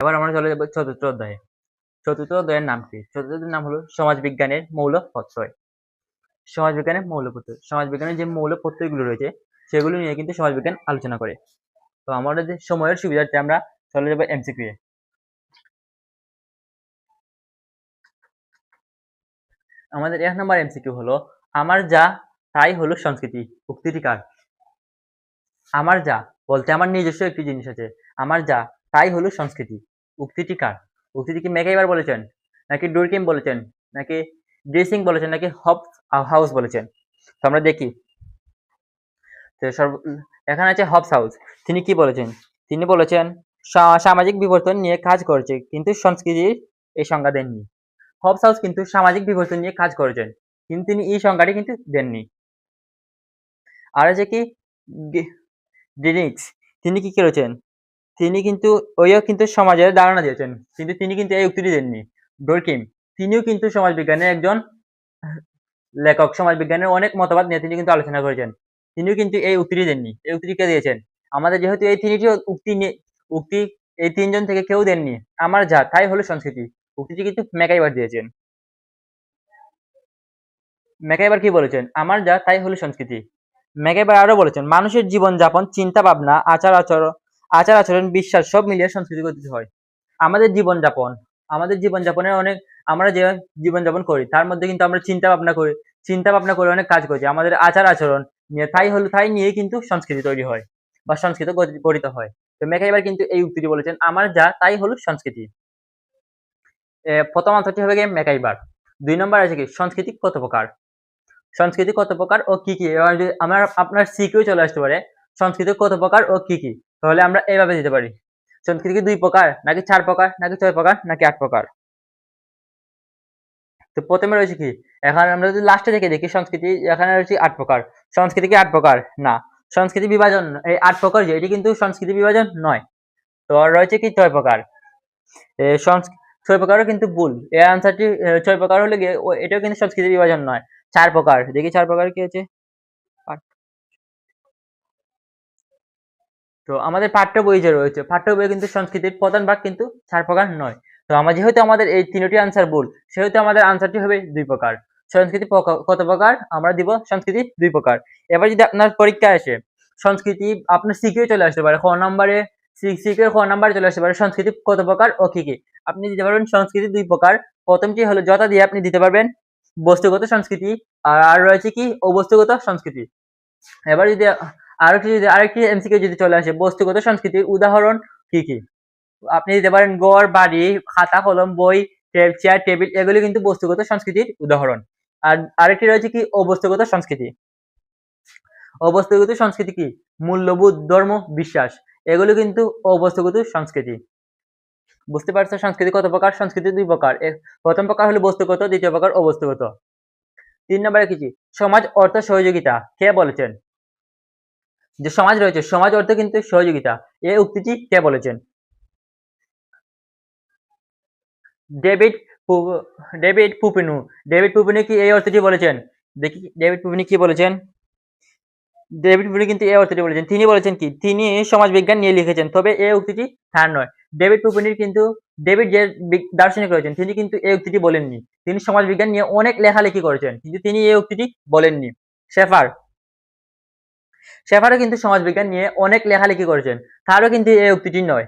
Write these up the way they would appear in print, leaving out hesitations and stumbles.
এবার আমরা চলে যাবো চতুর্থ অধ্যায়ে। চতুর্থ অধ্যায়ের নাম কি? চতুর্থ অধ্যায়ের নাম হলো সমাজবিজ্ঞানের মৌল প্রত্যয়। সমাজবিজ্ঞানের মৌল প্রত্যয়, সমাজবিজ্ঞানের যে মৌল প্রত্যয়গুলো রয়েছে সেগুলো নিয়ে কিন্তু সমাজবিজ্ঞান আলোচনা করে। তো আমাদের যে সময়ের সুবিধার্থে আমরা চলে যাবো এমসিকিউ এ। আমাদের 1 নম্বর এমসিকিউ হলো, আমার যা তাই হলো সংস্কৃতি, উক্তিটি কার? আমার যা বলতে আমার নিজস্ব একটি জিনিস আছে, আমার যা তাই হলো সংস্কৃতি, উক্তিটি কার? উক্তিটি কি ম্যাকাইভার বলেছেন, নাকি ডুরকিম বলেছেন, নাকি ড্রেসিং বলেছেন, নাকি হাউস বলেছেন? তো আমরা দেখি। তো এখানে আছে হবস হাউস। তিনি কি বলেছেন? তিনি বলেছেন সামাজিক বিবর্তন নিয়ে কাজ করেছে, কিন্তু সংস্কৃতির এই সংজ্ঞা দেননি। হবস হাউস কিন্তু সামাজিক বিবর্তন নিয়ে কাজ করেছেন, কিন্তু তিনি এই সংজ্ঞাটি কিন্তু দেননি। আর আছে কি ডিনিক্স, তিনি কি করেছেন? তিনি কিন্তু ওইও কিন্তু সমাজের ধারণা দিয়েছেন, কিন্তু তিনি কিন্তু এই উক্তিটি দেননি। ডোরকিম, তিনিও কিন্তু সমাজবিজ্ঞানের একজন লেখক, সমাজবিজ্ঞানের অনেক মতবাদ নিয়ে তিনি কিন্তু আলোচনা করেছেন, তিনিও কিন্তু এই উক্তিটি দেননি। এই উক্তিটি কে দিয়েছেন? আমাদের যেহেতু এই তিনটি উক্তি এই তিনজন থেকে কেউ দেননি, আমার যা তাই হলো সংস্কৃতি, উক্তিটি কিন্তু ম্যাকাইভার দিয়েছেন। ম্যাকাইভার কি বলেছেন? আমার যা তাই হলো সংস্কৃতি। ম্যাকাইভার আরো বলেছেন, মানুষের জীবনযাপন, চিন্তা ভাবনা, আচার আচরণ, বিশ্বাস সব মিলিয়ে সংস্কৃতি গঠিত হয়। আমাদের জীবনযাপনের অনেক, আমরা যে জীবনযাপন করি তার মধ্যে কিন্তু আমরা চিন্তা ভাবনা করে অনেক কাজ করি, আমাদের আচার আচরণ নিয়ে, তাই নিয়ে কিন্তু সংস্কৃতি তৈরি হয় বা সংস্কৃতি গঠিত হয়। তো ম্যাকাইভার কিন্তু এই উক্তিটি বলেছেন, আমার যা তাই হলো সংস্কৃতি। প্রথম আনসারটি হবে গিয়ে ম্যাকাইভার। 2 নম্বর আছে কি, সংস্কৃতি কত প্রকার? সংস্কৃতি কত প্রকার ও কি কি? এবার যদি আপনার সিকিউ চলে আসতে পারে, সংস্কৃতি কত প্রকার ও কি কি, তাহলে আমরা এইভাবে দিতে পারি, সংস্কৃতি কি 2 প্রকার, নাকি 4 প্রকার, নাকি 6 প্রকার, নাকি 8 প্রকার? তো প্রথমে রয়েছে কি, এখানে আমরা যদি লাস্টে থেকে দেখি সংস্কৃতি, এখানে রয়েছে 8 প্রকার। সংস্কৃতি কি 8 প্রকার? না। সংস্কৃতি বিভাজন, এই 8 প্রকার যে এটি কিন্তু সংস্কৃতি বিভাজন নয়। তো আর রয়েছে কি 6 প্রকার। 6 প্রকারও কিন্তু ভুল, এর আনসারটি 6 প্রকার হলে গিয়ে এটাও কিন্তু সংস্কৃতি বিভাজন নয়, 4 প্রকার। দেখি 4 প্রকার কি আছে। তো আমাদের পাঠ্য বই যে রয়েছে, পাঠ্য বইয়ে কিন্তু সংস্কৃতির প্রধান ভাগ কিন্তু 4 প্রকার নয়। তো যেহেতু আমাদের এই 3টি আনসার ভুল, সেহেতু আমাদের আনসারটি হবে 2 প্রকার। সংস্কৃতি কত প্রকার? আমরা দিব সংস্কৃতি 2 প্রকার। এবার যদি আপনার পরীক্ষায় আসে সংস্কৃতি, আপনার সিকিউ চলে আসতে পারে খ নাম্বারে, সিকিউ খ নাম্বারে চলে আসতে পারে সংস্কৃতি কত প্রকার ও কি কি। আপনি দিতে পারবেন সংস্কৃতি 2 প্রকার। প্রথমটি হলো যথা দিয়ে আপনি দিতে পারবেন বস্তুগত সংস্কৃতি, আর রয়েছে কি অবস্তুগত সংস্কৃতি। এবার যদি আরেকটি এমসিকিউ যদি চলে আসে, বস্তুগত সংস্কৃতির উদাহরণ কি কি? আপনি দিতে পারেন ঘর, বাড়ি, খাতা, কলম, বই, চেয়ার, টেবিল, এগুলি কিন্তু বস্তুগত সংস্কৃতির উদাহরণ। আর আরেকটি রয়েছে কি অবস্তুগত সংস্কৃতি। অবস্তুগত সংস্কৃতি কি? মূল্যবোধ, ধর্ম, বিশ্বাস, এগুলো কিন্তু অবস্তুগত সংস্কৃতি। বুঝতে পারছো সংস্কৃতি কত প্রকার? সংস্কৃতি 2 প্রকার। প্রথম প্রকার হলো বস্তুগত, দ্বিতীয় প্রকার অবস্তুগত। 3 নম্বরে কি? সমাজ অর্থ সহযোগিতা কে বলেছেন? যে সমাজ রয়েছে, সমাজ অর্থ কিন্তু সহযোগিতা, এই উক্তিটি কে বলেছেন? ডেভিড ডেভিড পুপিনু। ডেভিড পুপিনু কি এই অর্থটি বলেছেন? দেখি ডেভিড পুপিনু কি বলেছেন। ডেভিড পুপিনু কিন্তু এই অর্থটি বলেছেন। তিনি বলেছেন কি, তিনি সমাজবিজ্ঞান নিয়ে লিখেছেন, তবে এই উক্তিটি তার নয়। ডেভিড যে দার্শনিক রয়েছেন, তিনি কিন্তু এই উক্তিটি বলেননি। তিনি সমাজবিজ্ঞান নিয়ে অনেক লেখালেখি করেছেন, কিন্তু তিনি এই উক্তিটি বলেননি। শেফারও কিন্তু সমাজবিজ্ঞান নিয়ে অনেক লেখালেখি করেছেন, তারও কিন্তু এই উক্তিটি নয়।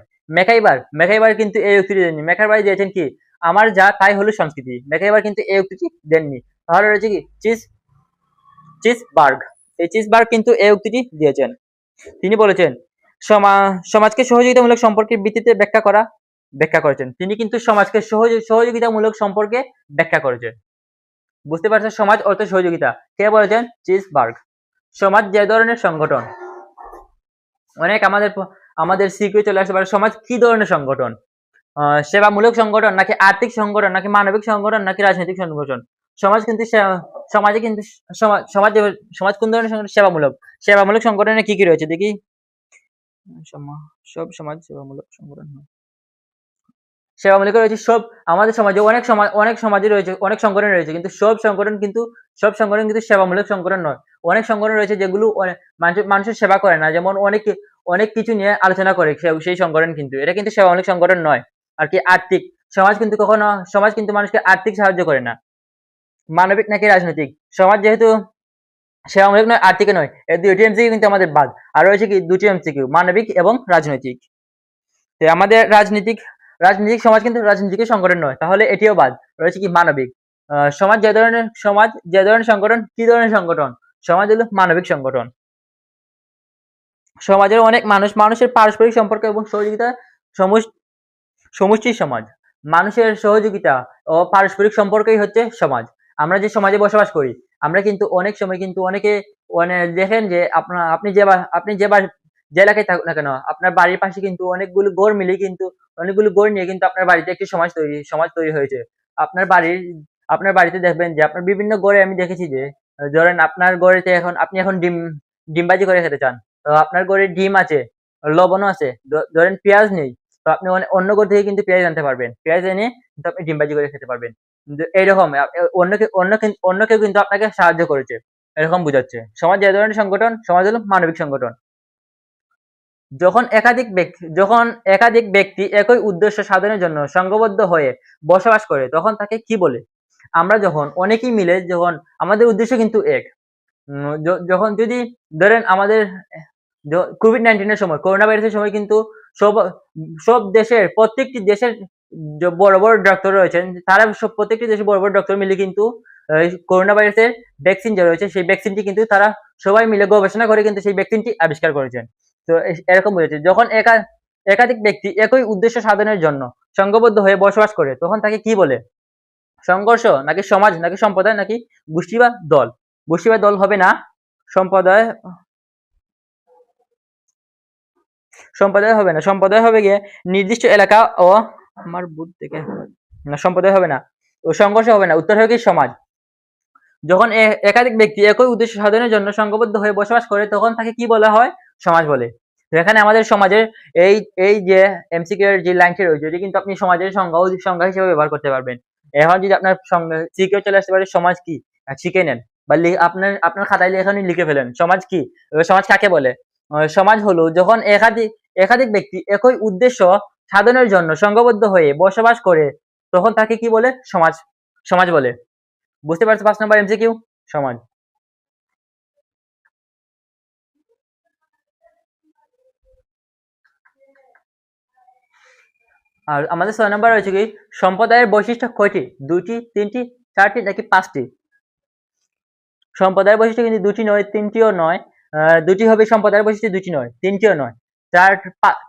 ম্যাকাইভার কিন্তু এই উক্তিটি দেননি। ম্যাকাইভার দিয়েছেন কি, আমার যা তাই হলো সংস্কৃতি। ম্যাকাইভার কিন্তু এই উক্তিটি দেননি। তাহলে রয়েছে কি চিসবার্গ। এই চিসবার্গ কিন্তু এই উক্তিটি দিয়েছেন। তিনি বলেছেন সমাজকে সহযোগিতামূলক সম্পর্কের ভিত্তিতে ব্যাখ্যা করেছেন। তিনি কিন্তু সমাজকে সহযোগিতামূলক সম্পর্কে ব্যাখ্যা করেছেন। বুঝতে পারছেন, সমাজ অর্থ সহযোগিতা কে বলেছেন? চিসবার্গ। সমাজ যে ধরনের সংগঠন, অনেক আমাদের সিকিউ চলে আসতে পারে, সমাজ কি ধরনের সংগঠন? সেবামূলক সংগঠন, নাকি আর্থিক সংগঠন, নাকি মানবিক সংগঠন, নাকি রাজনৈতিক সংগঠন? সমাজে কিন্তু সমাজ কোন ধরনের সংগঠন? সেবামূলক সংগঠনে কি কি রয়েছে দেখি। সব সমাজ সেবামূলক সংগঠন নয়। সেবামূলক রয়েছে সব, আমাদের সমাজে অনেক সমাজে রয়েছে, অনেক সংগঠন রয়েছে, কিন্তু সব সংগঠন কিন্তু সেবামূলক সংগঠন নয়। অনেক সংগঠন রয়েছে যেগুলো মানুষের সেবা করে না, যেমন অনেক কিছু নিয়ে আলোচনা করে সেই সংগঠন, কিন্তু এটা কিন্তু সেবামূলক সংগঠন নয়। আর কি আর্থিক। সমাজ কিন্তু মানুষকে আর্থিক সাহায্য করে না। মানবিক নাকি রাজনৈতিক? সমাজ যেহেতু সামরিক নয়, আর্থিক নয়, এই দুইটি এমসিকিউ কিন্তু আমাদের বাদ। আর রয়েছে কি দুটি এমসিকিউ, মানবিক এবং রাজনৈতিক। তো আমাদের রাজনৈতিক সমাজ কিন্তু রাজনীতিকে সংগঠন নয়, তাহলে এটিও বাদ। রয়েছে কি মানবিক। সমাজ যে ধরনের সংগঠন, কি ধরনের সংগঠন? সমাজ হলো মানবিক সংগঠন। সমাজের অনেক মানুষের পারস্পরিক সম্পর্ক এবং সহযোগিতা সমষ্টির সমাজ। মানুষের সহযোগিতা ও পারস্পরিক সম্পর্কই হচ্ছে সমাজ। আমরা যে সমাজে বসবাস করি, আমরা কিন্তু অনেক সময় কিন্তু দেখেন যে আপনি যে এলাকায় থাকুন না কেন, আপনার বাড়ির পাশে কিন্তু অনেকগুলো ঘর নিয়ে কিন্তু আপনার বাড়িতে একটি সমাজ তৈরি হয়েছে। আপনার বাড়িতে দেখবেন যে আপনার বিভিন্ন ঘরে আমি দেখেছি যে, ধরেন আপনার ঘরেতে আপনি এখন ডিমবাজি করে খেতে চান, তো আপনার ঘরে ডিম আছে, লবণও আছে, ধরেন পেঁয়াজ নেই, তো আপনি অন্য ঘর থেকে কিন্তু পেঁয়াজ আনতে পারবেন, পেঁয়াজ এনে কিন্তু আপনি ডিমবাজি করে খেতে পারবেন। কিন্তু এইরকম অন্য কেউ কিন্তু আপনাকে সাহায্য করেছে, এরকম বোঝাচ্ছে। সমাজ যে ধরনের সংগঠন, সমাজ হলো মানবিক সংগঠন। যখন একাধিক ব্যক্তি একই উদ্দেশ্য সাধনের জন্য সংঘবদ্ধ হয়ে বসবাস করে, তখন তাকে কি বলে? আমরা যখন অনেকেই মিলে, যখন আমাদের উদ্দেশ্য কিন্তু এক, যখন যদি ধরেন আমাদের কোভিড-19 এর সময়, করোনা ভাইরাসের সময় কিন্তু সব দেশের প্রত্যেকটি দেশের বড় বড় ডক্টর রয়েছেন, তারা প্রত্যেকটি দেশের বড় বড় ডক্টর মিলে কিন্তু করোনা ভাইরাসের ভ্যাকসিন যে রয়েছে, সেই ভ্যাকসিনটি কিন্তু তারা সবাই মিলে গবেষণা করে কিন্তু সেই ভ্যাকসিনটি আবিষ্কার করেছেন। তো এরকম হয়েছে, যখন একাধিক ব্যক্তি একই উদ্দেশ্য সাধনের জন্য সংঘবদ্ধ হয়ে বসবাস করে, তখন তাকে কি বলে? সংঘর্ষ নাকি সমাজ নাকি সম্প্রদায় নাকি গোষ্ঠী বা দল? গোষ্ঠী বা দল হবে না, সম্প্রদায় হবে না। সম্প্রদায় হবে গিয়ে নির্দিষ্ট এলাকা ও আমার বুথ থেকে না, সম্প্রদায় হবে না, ও সংঘর্ষ হবে না। উত্তর হবে কি সমাজ। যখন একাধিক ব্যক্তি একই উদ্দেশ্য সাধনের জন্য সংঘবদ্ধ হয়ে বসবাস করে, তখন তাকে কি বলা হয়? সমাজ বলে। তো এখানে আমাদের সমাজের এই যে এমসিকিউ এর যে লাইনটি রয়েছে, এটি কিন্তু আপনি সমাজের সংজ্ঞা হিসেবে ব্যবহার করতে পারবেন। এখন যদি আপনার সিকিউ চলে আসতে পারে সমাজ কি, শিখে নেন বা আপনার খাতায় এখনই লিখে ফেলেন সমাজ কি। সমাজ কাকে বলে? সমাজ হলো যখন একাধিক ব্যক্তি একই উদ্দেশ্য সাধনের জন্য সংঘবদ্ধ হয়ে বসবাস করে, তখন তাকে কি বলে? সমাজ বলে। বুঝতে পারছো? 5 নম্বর এমসিকিউ, সমাজ। আর আমাদের 6 নম্বর রয়েছে কি, সম্প্রদায়ের বৈশিষ্ট্য কয়টি? 2টি, 3টি, 4টি নাকি 5টি? সম্প্রদায়ের বৈশিষ্ট্য কিন্তু 2টি নয়, 3টিও নয়। 2টি হবে সম্প্রদায়ের বৈশিষ্ট্য, 2টি নয়, 3টিও নয়,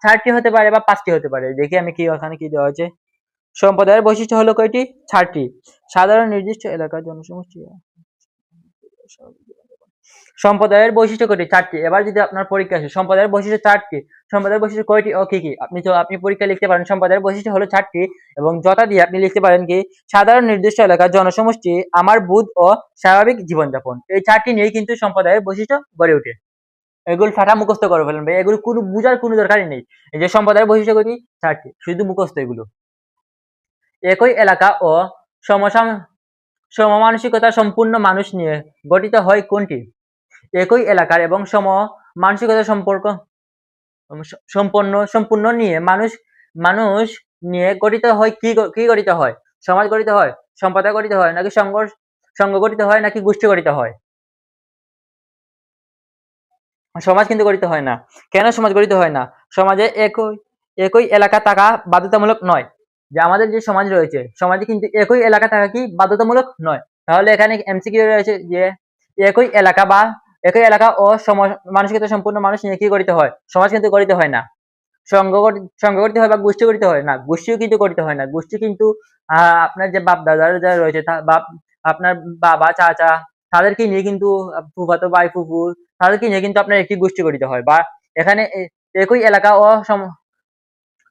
4টি হতে পারে বা 5টি হতে পারে। দেখি আমি ওখানে কি দেওয়া আছে। সম্প্রদায়ের বৈশিষ্ট্য হলো কয়টি? 4টি। সাধারণ নির্দিষ্ট এলাকার জনসমষ্টি। সম্প্রদায়ের বৈশিষ্ট্য কয়টি? 4টি। এবার যদি আপনার পরীক্ষা আসে সম্প্রদায়ের বৈশিষ্ট্য 4টি, সম্প্রদায়ের বৈশিষ্ট্য কয়টি ও কি কি? আপনি পরীক্ষায় লিখতে পারেন সম্প্রদায়ের বৈশিষ্ট্য হলো 4টি, এবং যথা দিয়ে আপনি লিখতে পারেন কি, সাধারণ নির্দিষ্ট এলাকার জনসমষ্টি, আমার বোধ ও স্বাভাবিক জীবনযাপন। এই 4টি নিয়েই কিন্তু সম্প্রদায়ের বৈশিষ্ট্য গড়ে ওঠে। এগুলো ঠাটা মুখস্থ করে ফেলেন ভাই, এগুলো কোনো বুঝার কোনো দরকারই নেই। এই যে সম্প্রদায়ের বৈশিষ্ট্য কয়টি? 4টি, শুধু মুখস্থ এগুলো। একই এলাকা ও সমমানসিকতা সম্পূর্ণ মানুষ নিয়ে গঠিত হয় কোনটি? একই এলাকার এবং মানসিকতা সম্পূর্ণ নিয়ে মানুষ নিয়ে গঠিত হয় কি গঠিত হয়? সমাজ গঠিত হয়, সম্প্রদায় গঠিত হয় নাকি সংঘ গঠিত হয় নাকি গোষ্ঠী গঠিত হয়? সমাজ কিন্তু গঠিত হয় না। কেন সমাজ গঠিত হয় না? সমাজে একই এলাকা থাকা বাধ্যতামূলক নয়। যে আমাদের যে সমাজ রয়েছে, সমাজে কিন্তু একই এলাকা থাকা কি বাধ্যতামূলক নয়। তাহলে এখানে এমসিকিউ রয়েছে যে একই এলাকা ও মানসিকতা সম্পূর্ণ মানুষ নিয়ে কি গঠিত হয়? সমাজ কিন্তু গঠিত হয় না। সংঘ গঠিত হয় বা গোষ্ঠী গঠিত হয় না। গোষ্ঠীও কিন্তু গঠিত হয় না। গোষ্ঠী কিন্তু আপনার যে বাপ দাদারা যারা রয়েছে, আপনার বাবা চাচা, তাদেরকে নিয়ে কিন্তু ফুফাতো ভাই ফুফু, তাদেরকে নিয়ে কিন্তু আপনার একটি গোষ্ঠী গঠিত হয়। বা এখানে একই এলাকা ও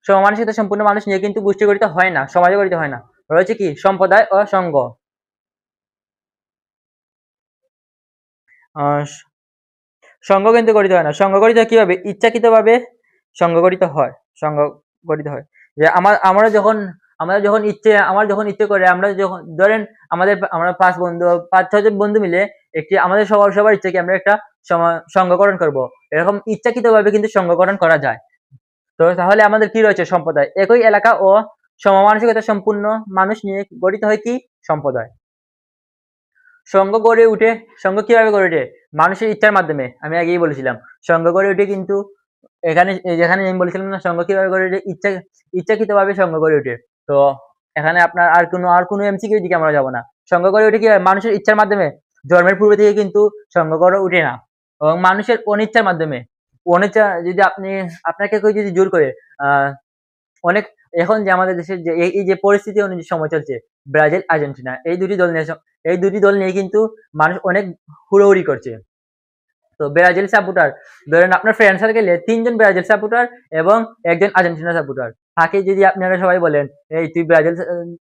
সমমানসিকতা সম্পূর্ণ মানুষ নিয়ে কিন্তু গোষ্ঠী গঠিত হয় না, সমাজে গঠিত হয় না। রয়েছে কি সম্প্রদায় ও সংঘ। সংঘ কিন্তু গঠিত হয় না। সংঘ গঠিত হয় কিভাবে? ইচ্ছাকৃতভাবে সংঘ গঠিত হয়। সংঘ গঠিত হয় যে আমরা যখন ইচ্ছে করে, আমরা যখন ধরেন আমরা 5-6 জন বন্ধু মিলে আমাদের সবার ইচ্ছে কি আমরা একটা সংঘকরণ করব। এরকম ইচ্ছাকৃতভাবে কিন্তু সংঘকরণ করা যায়। তো তাহলে আমাদের কি রয়েছে? সম্প্রদায়। একই এলাকা ও সমমানসিকতা সম্পূর্ণ মানুষ নিয়ে গঠিত হয় কি সম্প্রদায়। সংঘ গড়ে উঠে, সংঘ কিভাবে গড়ে ওঠে? মানুষের ইচ্ছার মাধ্যমে। আমি আগেই বলেছিলাম সংঘ গড়ে উঠে কিন্তু এখানে, যেখানে আমি বলেছিলাম না সংঘ কিভাবে গড়ে ওঠে, ইচ্ছাকৃতভাবে সংঘ গড়ে ওঠে। তো এখানে আপনার আর কোনো এমসিকিউ দিকে আমরা যাব না। সংঘ গড়ে ওঠে কিভাবে? মানুষের ইচ্ছার মাধ্যমে। জন্মের পূর্বে থেকে কিন্তু সংঘ গড়ে ওঠে না, এবং মানুষের অনিচ্ছার মাধ্যমে। অনিচ্ছা যদি আপনাকে কেউ যদি জোর করে অনেক, এখন যে আমাদের দেশের যে এই যে পরিস্থিতি অনুযায়ী সময় চলছে, ব্রাজিল আর্জেন্টিনা এই দুটি দল নিয়ে কিন্তু মানুষ অনেক হুড়োহুড়ি করছে। তো ব্রাজিল সাপোর্টার, ধরেন আপনার ফ্রেন্ড সার্কেলে 3 জন ব্রাজিল সাপোর্টার এবং 1 জন আর্জেন্টিনা সাপোর্টার তাকে যদি আপনারা সবাই বলেন এই তুই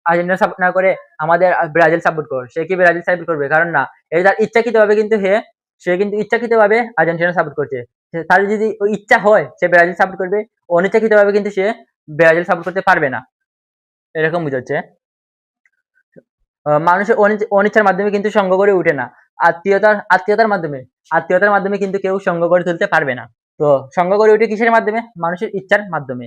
আর্জেন্টিনা সাপোর্ট না করে আমাদের ব্রাজিল সাপোর্ট কর, সে কি ব্রাজিল সাপোর্ট করবে? কারণ না, এটা তার ইচ্ছাকৃতভাবে কিন্তু সে কিন্তু ইচ্ছাকৃতভাবে আর্জেন্টিনা সাপোর্ট করছে। তার যদি ইচ্ছা হয় সে ব্রাজিল সাপোর্ট করবে, অনিচ্ছাকৃতভাবে কিন্তু সে ব্রাজিল সাপোর্ট করতে পারবে না। এরকম বুঝাচ্ছে। মানুষের অনিচ্ছার মাধ্যমে কিন্তু সংঘ গড়ে উঠে না, আত্মীয়তার মাধ্যমে কিন্তু কেউ সংঘ গড়ে তুলতে পারবে না। তো সংঘ গড়ে উঠে কিসের মাধ্যমে? মানুষের ইচ্ছার মাধ্যমে।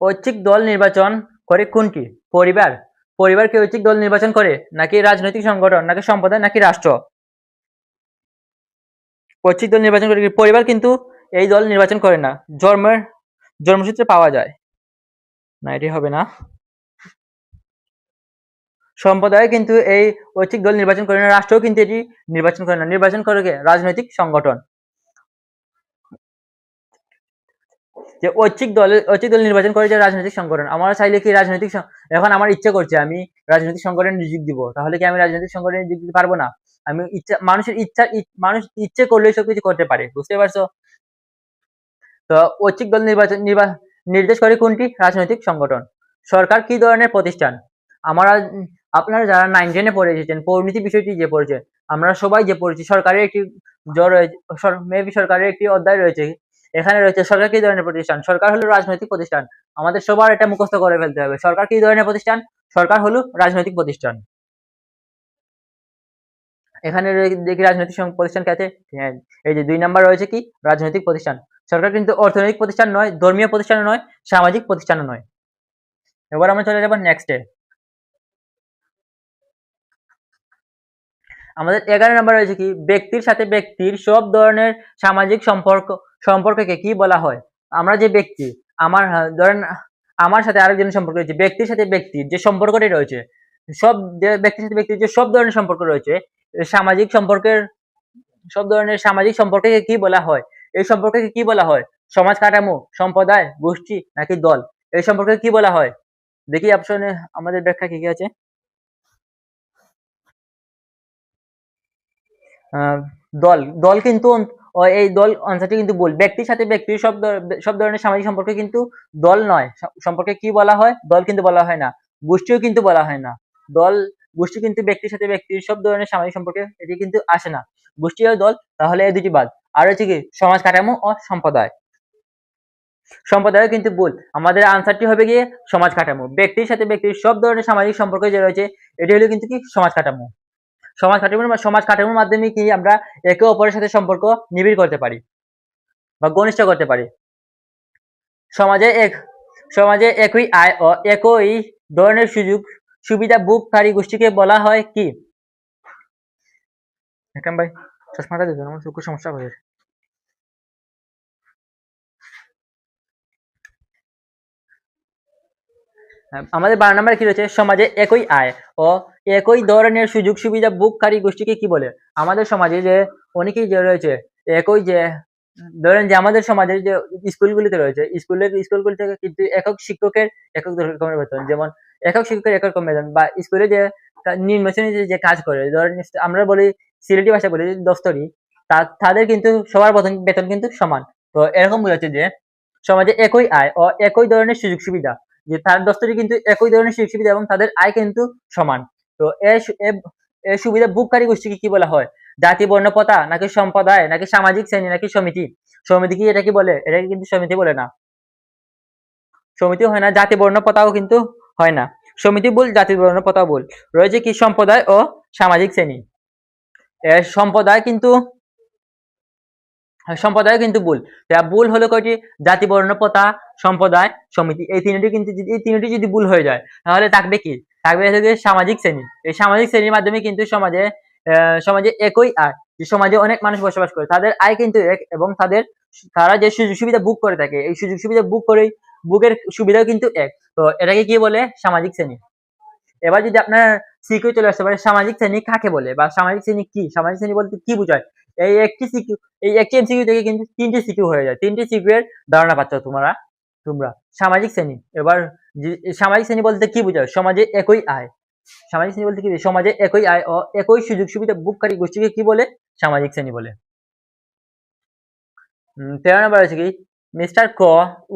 ঐচ্ছিক দল নির্বাচন করে কোনটি? পরিবার। পরিবারকে ঐচ্ছিক দল নির্বাচন করে, নাকি রাজনৈতিক সংগঠন, নাকি সম্প্রদায়, নাকি রাষ্ট্র? ঐচ্ছিক দল নির্বাচন করে পরিবার কিন্তু এই দল নির্বাচন করে না, জন্মসূত্রে পাওয়া যায় না, এটি হবে না। সম্প্রদায় কিন্তু এই ঐচ্ছিক দল নির্বাচন করে না, রাষ্ট্রও কিন্তু এটি নির্বাচন করে না, নির্বাচন করে কে? রাজনৈতিক সংগঠন। যে ঐচ্ছিক দল নির্বাচন করে যে রাজনৈতিক সংগঠন। আমরা চাইলে কি এখন আমার ইচ্ছা করছে আমি রাজনৈতিক সংগঠনে নিয়োগ দিব, তাহলে কি আমি রাজনৈতিক সংগঠনে নিয়োগ দিতে পারবো না? আমি মানুষ ইচ্ছে করলেই সবকিছু করতে পারে, বুঝতে পারছো? তো ঐচ্ছিক দল নির্দেশ করে কোনটি? রাজনৈতিক সংগঠন। সরকার কি ধরনের প্রতিষ্ঠান? আপনারা যারা 9 10-এ পড়ে এসেছেন, পরিণতি বিষয়টি যে পড়েছেন, আমরা সবাই যে পড়েছি, সরকারের একটি মেবি সরকারের একটি অধ্যায় রয়েছে, এখানে রয়েছে সরকার কি ধরনের প্রতিষ্ঠান। সরকার হলো রাজনৈতিক প্রতিষ্ঠান। আমাদের সবার এটা মুখস্থ করে ফেলতে হবে। সরকার কি ধরনের প্রতিষ্ঠান? সরকার হলো রাজনৈতিক প্রতিষ্ঠান। এখানে দেখি রাজনৈতিক প্রতিষ্ঠান কে আছে? হ্যাঁ, এই যে 2 নাম্বার রয়েছে কি? রাজনৈতিক প্রতিষ্ঠান। সরকার কিন্তু অর্থনৈতিক প্রতিষ্ঠান নয়, ধর্মীয় প্রতিষ্ঠান নয়, সামাজিক প্রতিষ্ঠান নয়। এবার আমরা চলে যাব নেক্সটে। আমাদের 11 নাম্বার রয়েছে কি? ব্যক্তির সাথে ব্যক্তির সব ধরনের সামাজিক সম্পর্ককে কি বলা হয়? আমরা যে ব্যক্তি, ধরেন আমার সাথে আরেকজনের সম্পর্ক রয়েছে, ব্যক্তির সাথে ব্যক্তির যে সম্পর্কটি রয়েছে, ব্যক্তির সাথে ব্যক্তির যে সব ধরনের সম্পর্ক রয়েছে, সব ধরনের সামাজিক সম্পর্ককে কি বলা হয়? এই সম্পর্ককে কি বলা হয়? সমাজ কাঠামো, সম্প্রদায়, গোষ্ঠী, নাকি দল? এই সম্পর্কে কি বলা হয়? দেখি অপশনে আমাদের ব্যাখ্যা কি কি আছে। দল কিন্তু এই দল আনসারটি কিন্তু ভুল। ব্যক্তির সাথে ব্যক্তির সব ধরনের সামাজিক সম্পর্ক কিন্তু দল নয়। সম্পর্কে কি বলা হয়? দল কিন্তু বলা হয় না, গোষ্ঠীও কিন্তু বলা হয় না। গোষ্ঠী কিন্তু ব্যক্তির সাথে ব্যক্তির সব ধরনের সামাজিক সম্পর্কে এটি কিন্তু আসে না। গোষ্ঠী ও দল, তাহলে এই দুটি বাদ। আর হচ্ছে কি? সমাজ কাঠামো ও সম্প্রদায়। সম্প্রদায় কিন্তু ভুল। আমাদের আনসারটি হবে গিয়ে সমাজ কাঠামো। ব্যক্তির সাথে ব্যক্তির সব ধরনের সামাজিক সম্পর্ক যে রয়েছে, এটি হলো কিন্তু কি? সমাজ কাঠামো। সমাজ কাঠামোর মাধ্যমে কি আমরা একে অপরের সাথে সম্পর্ক নিবিড় করতে পারি বা ঘনিষ্ঠ করতে পারি। সমাজে একই আয় ও একই ধরনের সুযোগ সুবিধা ভোগকারী গোষ্ঠীকে বলা হয় কি? ভাই চশমাটা দিবেন, আমার চোখের সমস্যা হয়েছে। আমাদের 12 নম্বরে কি রয়েছে? সমাজে একই আয় ও একই ধরনের সুযোগ সুবিধা ভোগকারী গোষ্ঠীকে কি বলে? আমাদের সমাজে যে অনেকেই যে রয়েছে, একই যে ধরেন যে আমাদের সমাজে যে স্কুলগুলিতে রয়েছে, স্কুলগুলি থেকে কিন্তু একক শিক্ষকের একক রকমের বেতন, যেমন একক শিক্ষকের একক রকম বেতন, বা স্কুলে যে নিম্ন শ্রেণীতে যে কাজ করে, ধরেন আমরা বলি সিলেটি ভাষা বলি দস্তরি, তাদের কিন্তু সবার বেতন কিন্তু সমান। তো এরকম বোঝাচ্ছে যে সমাজে একই আয় ও একই ধরনের সুযোগ সুবিধা, যে তার দস্তরি কিন্তু একই ধরনের সুযোগ সুবিধা এবং তাদের আয় কিন্তু সমান। তো এই সুবিধা ভোগকারী গোষ্ঠীকে কি বলা হয়? জাতি, বর্ণ, প্রথা, নাকি সম্প্রদায়, নাকি সামাজিক শ্রেণী, নাকি সমিতি? সমিতি কি এটা কি বলে? এটাকে কিন্তু সমিতি বলে না, সমিতি হয় না। জাতি, বর্ণ, প্রথাও কিন্তু হয় না। সমিতি ভুল, জাতি, বর্ণ, প্রথা ভুল। রয়েছে কি? সম্প্রদায় ও সামাজিক শ্রেণী। সম্প্রদায় কিন্তু সম্প্রদায় কিন্তু ভুল। ভুল হলো কয়টি? জাতি, বর্ণ, প্রথা, সম্প্রদায়, সমিতি। এই তিনটি কিন্তু এই তিনটি যদি ভুল হয়ে যায় তাহলে থাকবে কি? থাকবে হচ্ছে যে সামাজিক শ্রেণী। এই সামাজিক শ্রেণীর মাধ্যমে কিন্তু সমাজে একই আয়, যে সমাজে অনেক মানুষ বসবাস করে তাদের আয় কিন্তু এক, এবং তারা যে সুযোগ সুবিধা ভোগ করে থাকে এই সুযোগ সুবিধা ভোগের সুবিধাও কিন্তু এক। তো এটাকে কি বলে? সামাজিক শ্রেণী। এবার যদি আপনার সিকিউ চলে আসতে পারে, সামাজিক শ্রেণী কাকে বলে বা সামাজিক শ্রেণী কি? সামাজিক শ্রেণী বলতে কি বোঝায়? এই একটি এমসিকিউ থেকে কিন্তু 3টি সিকিউ হয়ে যায়। 3টি সিকিউ এর ধারণা পাচ্ছ তোমরা। সামাজিক শ্রেণী। এবার সামাজিক শ্রেণী বলতে কি বোঝায়? সমাজে একই আয়। সামাজিক শ্রেণী বলতে কি? সমাজে একই আয় ও একই সুযোগ সুবিধা ভোগকারী গোষ্ঠীকে কি বলে? সামাজিক শ্রেণী বলে। 13 নম্বর আছে কি? মিস্টার ক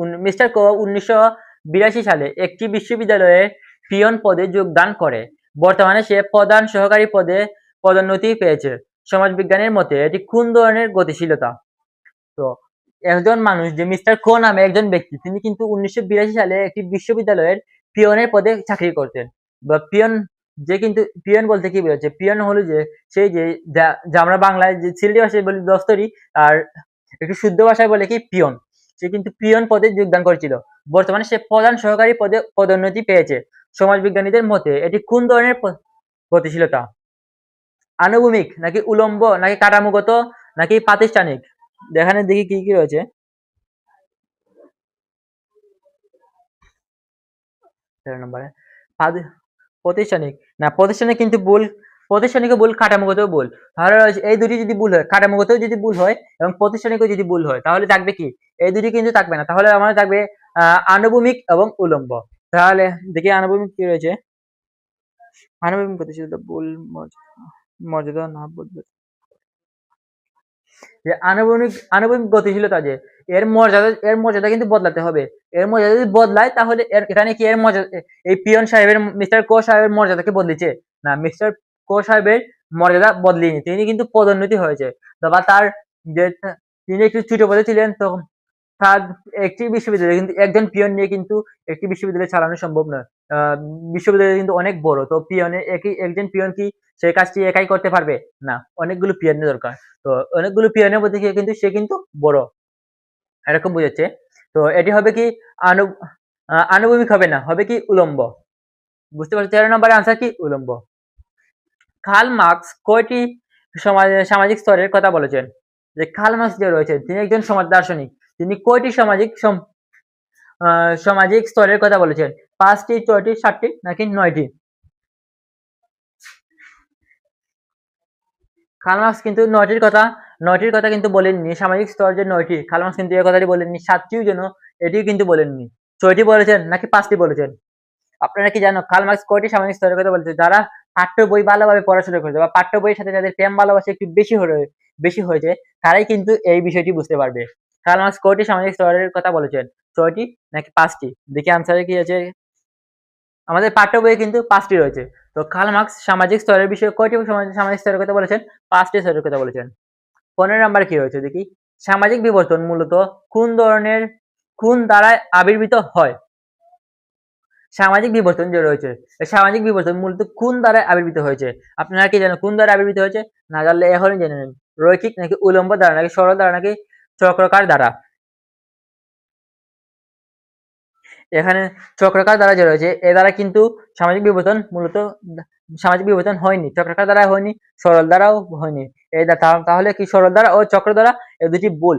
1982 সালে একটি বিশ্ববিদ্যালয়ে পিয়ন পদে যোগদান করে। বর্তমানে সে প্রধান সহকারী পদে পদোন্নতি পেয়েছে। সমাজবিজ্ঞানের মতে এটি কোন ধরনের গতিশীলতা? তো একজন মানুষ, যে মিস্টার ক নামে একজন ব্যক্তি, তিনি কিন্তু 1982 সালে একটি বিশ্ববিদ্যালয়ের পিয়নের পদে চাকরি করতেন। বা পিয়ন বলতে কি বোঝাচ্ছে? পিয়ন হলো যে সেই যে আমরা বাংলায় যে সিলেটি ভাষায় বলি দস্তরি, আর একটু শুদ্ধ ভাষায় বলে কি? পিয়ন। সে কিন্তু পিয়ন পদে যোগদান করেছিল। বর্তমানে সে প্রধান সহকারী পদে পদোন্নতি পেয়েছে। সমাজবিজ্ঞানীদের মতে এটি কোন ধরনের গতিশীলতা? আনুভূমিক, নাকি উলম্ব, নাকি কাঠামোগত, নাকি প্রাতিষ্ঠানিক? এখানে দেখি কি কি রয়েছে। 13 নম্বরে প্রতিষ্ঠানিক না, প্রতিষ্ঠানিক কিন্তু ভুল। প্রতিষ্ঠানিকও ভুল, কাঠামোগতও ভুল। তাহলে এই দুটি যদি ভুল হয়, কাঠামোগতও যদি ভুল হয় এবং প্রতিষ্ঠানিকও যদি ভুল হয়, তাহলে থাকবে কি? এই দুটি কিন্তু থাকবে না। তাহলে আমাদের থাকবে আনুভূমিক এবং উলম্ব। তাহলে দেখি আনুভূমিক কি রয়েছে। আনুভূমিক গতিশীলতা ভুল, মর্যাদা না বদলে, যে আনুভূমিক গতিশীলতা, যে এর মর্যাদা কিন্তু বদলাতে হবে। এর মর্যাদা যদি বদলায় তাহলে এখানে কি এর মর্যাদা, এই পিয়ন সাহেবের, মিস্টার কো সাহেবের মর্যাদাকে বদলিছে না, মিস্টার কো সাহেবের মর্যাদা বদলিনি, তিনি কিন্তু পদোন্নতি হয়েছে। বা তার যে তিনি একটু ছোট পদে ছিলেন, তখন তার একটি বিশ্ববিদ্যালয় কিন্তু একজন পিয়ন নিয়ে কিন্তু একটি বিশ্ববিদ্যালয় চালানো সম্ভব নয়। বিশ্ববিদ্যালয় কিন্তু অনেক বড়। তো একজন পিয়ন কি সেই কাজটি একাই করতে পারবে? না, অনেকগুলো পিয়নের দরকার। তো অনেকগুলো পিয়নের মধ্যে কিন্তু সে কিন্তু বড়, এরকম বোঝাচ্ছে। তো এটি হবে কি? আনু আনুভূমিক হবে না, হবে কি? উলম্ব। বুঝতে পারছো? 13 নম্বরের আনসার কি? উলম্ব। কার্ল মার্কস কয়টি সামাজিক স্তরের কথা বলেছেন? যে কার্ল মার্কস যে রয়েছে, তিনি একজন সমাজ দার্শনিক। তিনি কয়টি সামাজিক স্তরের কথা বলেছেন? 5টি, 6টি, 7টি, নাকি 9টি? কার্ল মার্কস কিন্তু 9টির কথা কিন্তু বলেননি। সামাজিক স্তর যে 9টি, কার্ল মার্কস কিন্তু এই কথাটি বলেননি। 7টিও যেন, এটিও কিন্তু বলেননি। 6টি বলেছেন নাকি 5টি বলেছেন? আপনারা কি জানো কার্ল মার্কস কয়টি সামাজিক স্তরের কথা বলেছে? যারা পাঠ্য বই ভালোভাবে পড়াশোনা করেছে বা পাঠ্য বইয়ের সাথে যাদের প্রেম ভালোবাসা একটু বেশি হয়েছে, তারাই কিন্তু এই বিষয়টি বুঝতে পারবে। কার্ল মার্কস কয়টি সামাজিক স্তরের কথা বলেছেন? 6টি নাকি 5টি? দেখি আনসারে কি আছে। আমাদের পাঠ্য বইয়ে কিন্তু 5টি রয়েছে। তো কার্ল মার্কস সামাজিক স্তরের বিষয়ে কয়টি সামাজিক স্তরের কথা বলেছেন? 5টি স্তরের কথা বলেছেন। 15 নাম্বার কি রয়েছে দেখি। সামাজিক বিবর্তন মূলত কোন দ্বারা আবির্ভূত হয়? সামাজিক বিবর্তন যে রয়েছে, সামাজিক বিবর্তন মূলত কোন দ্বারা আবির্ভূত হয়েছে? আপনারা কি জানেন কোন দ্বারা আবির্ভূত হয়েছে? না জানলে এখনই জেনে নিন। রৈখিক, নাকি উলম্ব দ্বারা, নাকি সরল দ্বারা, নাকি চক্রাকার দ্বারা? এখানে চক্রাকার দ্বারা যে রয়েছে, এ দ্বারা কিন্তু সামাজিক বিবর্তন হয়নি। চক্রাকার দ্বারা হয়নি, সরল দ্বারাও হয়নি। তাহলে কি সরল দ্বারা ও চক্র দ্বারা, এই দুটি ভুল।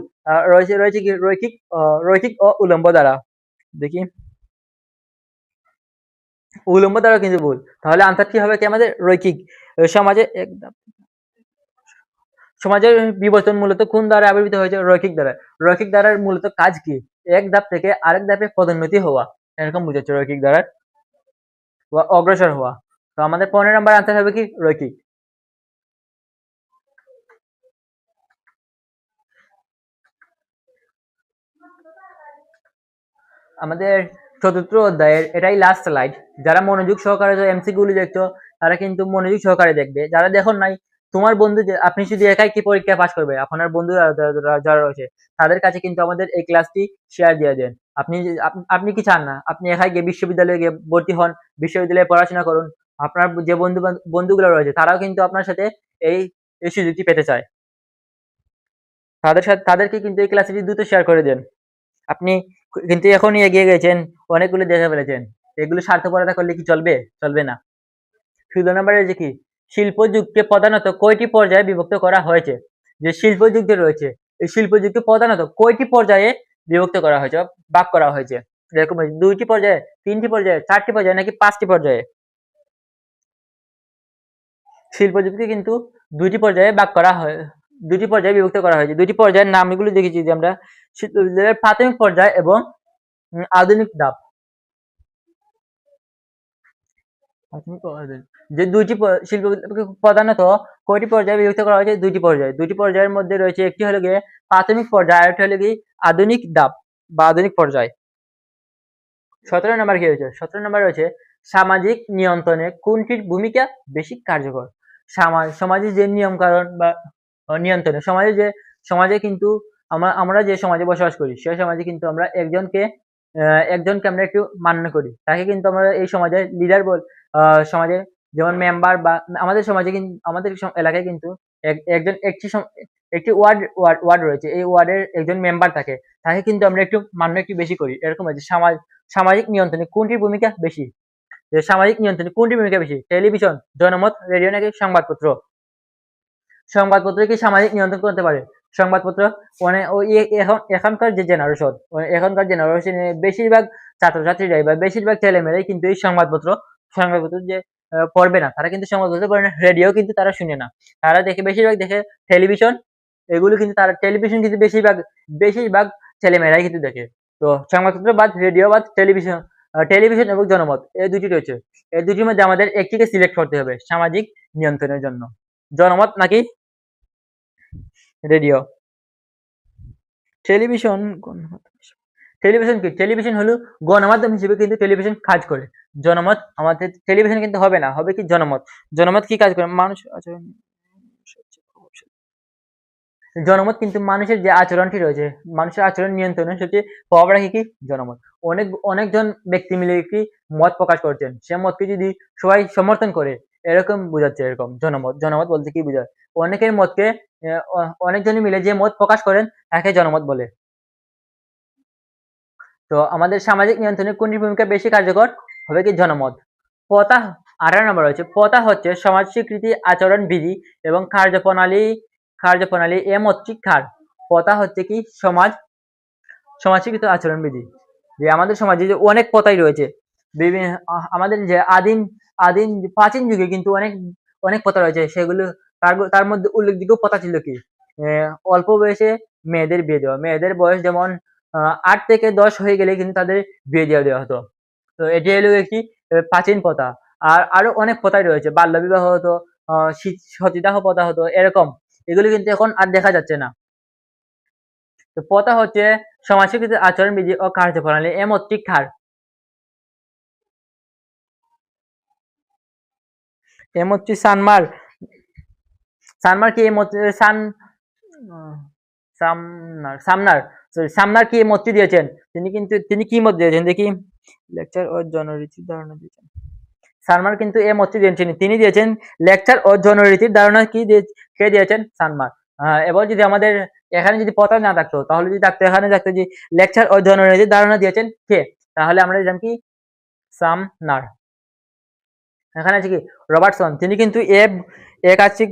রয়েছে কি রৈখিক ও উলম্ব দ্বারা। দেখি, উলম্ব দ্বারা কিন্তু ভুল। তাহলে আনসার কি হবে কি আমাদের? রৈখিক। সমাজের বিবর্তন মূলত কোন দ্বারা আবির্ভূত হয়েছে? রৈখিক দ্বারা। রৈখিক দ্বারার মূলত কাজ কি? এক ধাপ থেকে আরেক ধাপে পদোন্নতি হওয়া, এরকম বুঝাচ্ছে রৈখিক দ্বারার, অগ্রসর হওয়া। তো আমাদের 15 নম্বর আনসার হবে কি? রৈখিক। আমাদের 4র্থ অধ্যায়ের এটাই লাস্ট স্লাইড। যারা মনোযোগ সহকারে এমসিকিউ গুলি দেখছো, তারা কিন্তু মনোযোগ সহকারে দেখবে। যারা দেখো নাই, তোমার বন্ধু, আপনি শুধু একাই কি পরীক্ষা পাস করবে? আপনার বন্ধু যারা রয়েছে তাদের কাছে কিন্তু আমাদের এই ক্লাসটি শেয়ার দিয়ে দেন। আপনি কি চান না আপনি একাই গিয়ে বিশ্ববিদ্যালয়ে গিয়ে ভর্তি হন, বিশ্ববিদ্যালয়ে পড়াশোনা করুন? আপনার যে বন্ধুগুলো রয়েছে তারাও কিন্তু আপনার সাথে এই সুযোগটি পেতে চায়। তাদেরকে কিন্তু এই ক্লাসটি দ্রুত শেয়ার করে দেন। আপনি কিন্তু এখনই এগিয়ে গেছেন, অনেকগুলো দেখে ফেলেছেন। এগুলো স্বার্থপরতা করলে কি চলবে? চলবে না। ১৬ নম্বরে যে কি, শিল্প যুগকে প্রধানত কয়টি পর্যায়ে বিভক্ত করা হয়েছে? যে শিল্প যুগ যে রয়েছে, এই শিল্প যুগকে প্রধানত কয়টি পর্যায়ে বিভক্ত করা হয়েছে, ভাগ করা হয়েছে? এরকম ২টি পর্যায়ে, ৩টি পর্যায়ে, ৪টি পর্যায়ে নাকি ৫টি পর্যায়ে? শিল্প যুগকে কিন্তু ২টি পর্যায়ে ভাগ করা হয়, ২টি পর্যায়ে বিভক্ত করা হয়েছে। ২টি পর্যায়ের নামগুলো দেখেছি যে আমরা, শিল্প যুগের প্রাথমিক পর্যায় এবং আধুনিক ধাপ। যে ২টি শিল্প প্রধানত কয়টি পর্যায়ে বিভক্ত করা হয়েছে? ২টি পর্যায়ে। ২টি পর্যায়ের মধ্যে রয়েছে, একটি হলো গিয়ে প্রাথমিক পর্যায়, আরেকটি হলো গিয়ে আধুনিক ধাপ বা আধুনিক পর্যায়। ১৭ নম্বর কি রয়েছে? ১৭ নম্বর রয়েছে, সামাজিক নিয়ন্ত্রণে কোনটির ভূমিকা বেশি কার্যকর? সমাজে যে নিয়ম কানুন বা নিয়ন্ত্রণে, সমাজে কিন্তু আমরা যে সমাজে বসবাস করি, সেই সমাজে কিন্তু আমরা একজনকে আমরা একটু মান্য করি। তাকে কিন্তু আমরা এই সমাজের লিডার সমাজে যেমন মেম্বার, বা আমাদের সমাজে কিন্তু, আমাদের এলাকায় কিন্তু একটি ওয়ার্ড রয়েছে। এই ওয়ার্ডের একজন মেম্বার থাকে, তাকে কিন্তু আমরা একটু মান্য একটু বেশি করি। এরকম আছে। সামাজিক নিয়ন্ত্রণে কোনটির ভূমিকা বেশি? যে সামাজিক নিয়ন্ত্রণে কোনটির ভূমিকা বেশি? টেলিভিশন, জনমত, রেডিও নাকি সংবাদপত্র? সংবাদপত্র কি সামাজিক নিয়ন্ত্রণ করতে পারে? সংবাদপত্র এখনকার যে জেনারেশন, বেশিরভাগ ছাত্রছাত্রীরাই বা বেশিরভাগ ছেলেমেয়েরাই কিন্তু এই সংবাদপত্র যে পড়বে না, তারা কিন্তু সংবাদপত্র পড়ে না, রেডিও কিন্তু তারা শুনে না, তারা বেশিরভাগ দেখে টেলিভিশন। এগুলো কিন্তু তারা টেলিভিশন কিন্তু বেশিরভাগ ছেলেমেয়েরাই কিন্তু দেখে। তো সংবাদপত্র বাদ, রেডিও বাদ, টেলিভিশন এবং জনমত, এই দুটি রয়েছে। এই দুটির মধ্যে আমাদের একটিকে সিলেক্ট করতে হবে সামাজিক নিয়ন্ত্রণের জন্য। জনমত নাকি রেডিও? টেলিভিশন টেলিভিশন কি? টেলিভিশন হলো গণমাধ্যম হিসেবে কিন্তু টেলিভিশন কাজ করে। জনমত আমাদের টেলিভিশন কিন্তু হবে না, হবে কি জনমত। জনমত কি কাজ করে? মানুষ আচরণ, জনমত কিন্তু মানুষের যে আচরণটি রয়েছে, মানুষের আচরণ নিয়ন্ত্রণে সবচেয়ে প্রভাব রাখে কি? জনমত। অনেকজন ব্যক্তি মিলে একটি মত প্রকাশ করছেন, সে মতকে যদি সবাই সমর্থন করে, এরকম বোঝাচ্ছে। এরকম জনমত বলতে কি বোঝায়? অনেকের মতকে অনেকজনই মিলে যে মত প্রকাশ করেন, তাকে জনমত বলে। তো আমাদের সামাজিক নিয়ন্ত্রণে কোনটির ভূমিকা বেশি কার্যকর? হবে কি? জনমত। প্রথা 18 নম্বর হচ্ছে, প্রথা হচ্ছে সমাজ স্বীকৃতি, আচরণ বিধি এবং কার্যপ্রণালী এ মতটি কার? প্রথা হচ্ছে কি? সমাজ স্বীকৃত আচরণ বিধি। যে আমাদের সমাজে যে অনেক প্রথাই রয়েছে, বিভিন্ন আমাদের যে আদিম প্রাচীন যুগে কিন্তু অনেক প্রথা রয়েছে। সেগুলো তার মধ্যে উল্লেখযোগ্য প্রথা ছিল কি? অল্প বয়সে মেয়েদের বিয়ে দেওয়া। মেয়েদের বয়স যেমন ৮ থেকে ১০ হয়ে গেলে কিন্তু তাদের বিয়ে দেওয়া হতো। তো এটি হলো একটি প্রাচীন প্রথা। আর আরো অনেক প্রথাই রয়েছে। বাল্যবিবাহ হতো, সতীদাহ প্রথা হতো, এরকম। এগুলো কিন্তু এখন আর দেখা যাচ্ছে না। তো প্রথা হচ্ছে সমাজ স্বীকৃত আচরণবিধি ও কার্যপ্রণালী এ মতটি কার? এ মতটি সানমার কি এই মত সামনার সামনার কি এই মতটি দিয়েছেন? তিনি কি মত দিয়েছেন দেখি? লেকচার ও জনরীতির ধারণা দিয়েছেন। সানমার কিন্তু এই মতটি দিয়েছেন, তিনি দিয়েছেন লেকচার ও জনরীতির ধারণা। কে দিয়েছেন? সানমার। এবার যদি আমাদের এখানে যদি প্রথা না থাকতো, তাহলে যদি থাকতো, এখানে থাকতো যে লেকচার ও জনরীতির ধারণা দিয়েছেন কে, তাহলে আমরা দিতাম কি? সামনার। এখানে আছে কি? রবার্টসন। তিনি কিন্তু এ কাজটি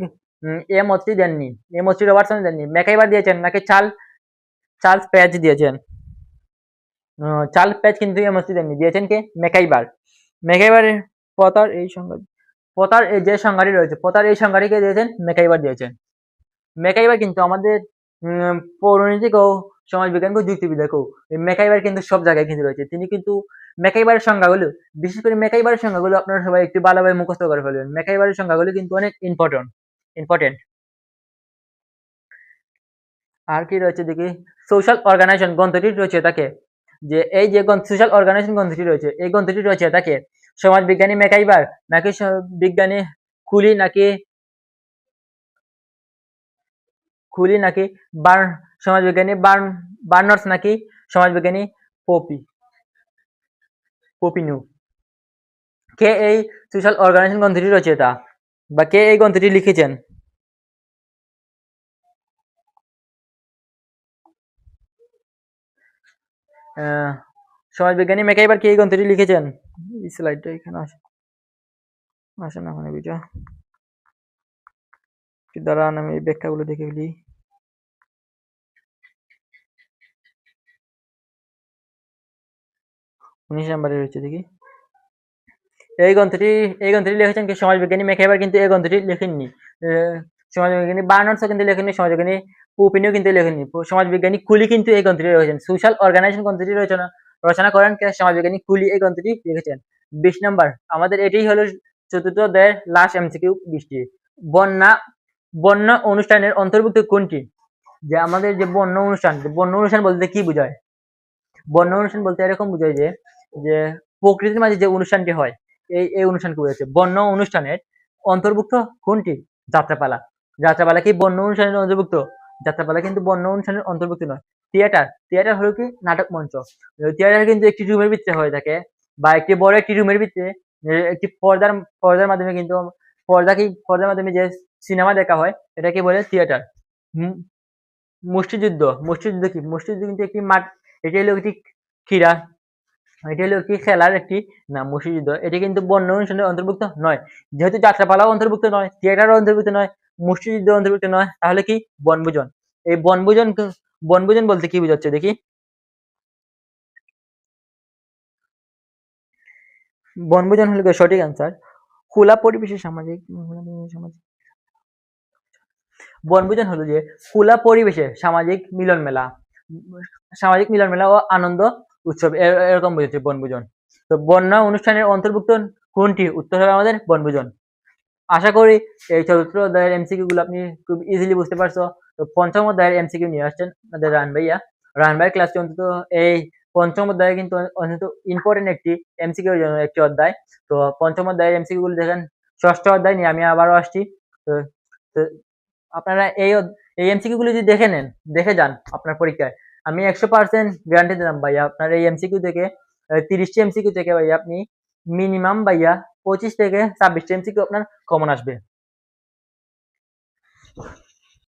এ মতটি দেননি, এ মতটি রবার্টসন দেননি। ম্যাকাইভার দিয়েছেন নাকি চার্লস পেজ দিয়েছেন? চার্লস পেজ কিন্তু এ মতটি দেননি, দিয়েছেন কে? ম্যাকাইভার। ম্যাকাইভারের প্রথার এই সংজ্ঞা, প্রথার এই যে সংজ্ঞাটি রয়েছে, প্রথার এই সংজ্ঞাটিকে দিয়েছেন ম্যাকাইভার দিয়েছেন। ম্যাকাইভার কিন্তু আমাদের পৌরনীতিকেও, সমাজবিজ্ঞানকেও, যুক্তিবিদ্যাকেও, ম্যাকাইভার কিন্তু সব জায়গায় কিন্তু রয়েছে। তিনি কিন্তু ম্যাকাইভারের সংজ্ঞাগুলো, বিশেষ করে ম্যাকাইভারের সংজ্ঞাগুলো আপনারা সবাই একটু ভালোভাবে মুখস্থ করে ফেলবেন। ম্যাকাইভারের সংজ্ঞাগুলো কিন্তু অনেক ইম্পর্টেন্ট। আর কি রয়েছে দেখি? সোশ্যাল অর্গানাইজেশন গ্রন্থটি রয়েছে তাকে, যে এই যে সোশ্যাল অর্গানাইজেশন গ্রন্থটি রয়েছে, এই গ্রন্থটি রয়েছে তাকে সমাজবিজ্ঞানী ম্যাকাইভার নাকি বিজ্ঞানী খুলি নাকি সমাজবিজ্ঞানী বার্নস নাকি সমাজবিজ্ঞানী পপিনু? কে এই সোশ্যাল অর্গানাইজেশন গ্রন্থটি রচয়িতা বা কে এই গ্রন্থটি লিখেছেন? সমাজবিজ্ঞানী ম্যাকাইবার কি এই গ্রন্থটি লিখেছেন? এই স্লাইডটা এখানে আসে না মানে ভিডিও দাঁড়ান আমি ব্যাখ্যাগুলো দেখে ফেলি। 19 নাম্বারে রয়েছে দেখি। এই গ্রন্থটি লিখেছেন কি সমাজবিজ্ঞানী ম্যাকাইবার, কিন্তু এই গ্রন্থটি লেখেননি। সমাজবিজ্ঞানী বার্নার্ডসও কিন্তু লেখেননি, সমাজবিজ্ঞানী পুপিনিও কিন্তু লেখেননি। সমাজবিজ্ঞানী কুলি কিন্তু এই গ্রন্থটি লিখেছেন। সোশ্যাল অর্গানাইজেশন গ্রন্থটি রচনা করেন কে? সমাজবিজ্ঞানী কুলি এই গ্রন্থটি লিখেছেন। 20 নাম্বার আমাদের এটাই হলো চতুর্থ অধ্যায়ের লাস্ট এমসিকিউ 20টি। বন্যা অনুষ্ঠানের অন্তর্ভুক্ত কোনটি? যে আমাদের যে বন্য অনুষ্ঠান বলতে কি বোঝায়? বন্য অনুষ্ঠান বলতে এরকম বোঝায় যে প্রকৃতির মাঝে যে অনুষ্ঠানটি হয়, এই অনুষ্ঠানকে বোঝাচ্ছে। বন্য অনুষ্ঠানের অন্তর্ভুক্ত কোনটি? যাত্রাপালা। যাত্রাপালা কি বন্য অনুষ্ঠানের অন্তর্ভুক্ত? যাত্রাপালা কিন্তু বন্য অনুষ্ঠানের অন্তর্ভুক্ত নয়। থিয়েটার হলো কি নাটক মঞ্চ। থিয়েটার কিন্তু একটি রুমের ভিতরে হয়ে থাকে, বা একটি বড় একটি রুমের ভিতরে একটি পর্দার মাধ্যমে কিন্তু পর্দার মাধ্যমে যে সিনেমা দেখা হয় এটাকে বলে থিয়েটার। মুষ্টিযুদ্ধ কি? মুষ্টিযুদ্ধ কিন্তু একটি মাঠ, এটি হলো একটি ক্রীড়া, এটি হলো একটি খেলার একটি নাম মুষ্টিযুদ্ধ। এটি কিন্তু বন্য অনুষ্ঠানের অন্তর্ভুক্ত নয়। যেহেতু যাত্রাপালাও অন্তর্ভুক্ত নয়, থিয়েটারও অন্তর্ভুক্ত নয়, মুষ্টিযুদ্ধ অন্তর্ভুক্ত নয়, তাহলে কি? বনভোজন। এই বনভোজন বলতে কি বোঝাচ্ছে দেখি? বনভোজন হলো সঠিক অ্যান্সার। খোলা পরিবেশে সামাজিক বনভোজন হলো যে খোলা পরিবেশে সামাজিক মিলন মেলা ও আনন্দ উৎসব, এরকম বোঝাচ্ছে বনভোজন। তো বন্য অনুষ্ঠানের অন্তর্ভুক্ত কোনটি? উত্তর হবে আমাদের বনভোজন। আশা করি এই চতুর্থ অধ্যায়ের এমসিকিউ গুলো আপনি খুব ইজিলি বুঝতে পারছো। তো পঞ্চম অধ্যায়ের এমসিকিউ নিয়ে আসছেন আমাদের রাহান ভাইয়ের ক্লাসটি অন্তত এই পঞ্চম অধ্যায়ে কিন্তু অন্তত ইম্পর্টেন্ট একটি এমসিকিউ জন্য একটি অধ্যায়। তো পঞ্চম অধ্যায়ের এমসিকিউ গুলো দেখেন। ষষ্ঠ অধ্যায় নিয়ে আমি আবারও আসছি। তো আপনারা এই এমসিকিউ গুলো যদি দেখে যান আপনার পরীক্ষায়, আমি 100% গ্যারান্টি দিলাম ভাইয়া আপনার এই এমসিকিউ থেকে 30টি এমসিকিউ থেকে ভাইয়া আপনি মিনিমাম ভাইয়া 25 থেকে 26টি এমসিকিউ আপনার কমন আসবে।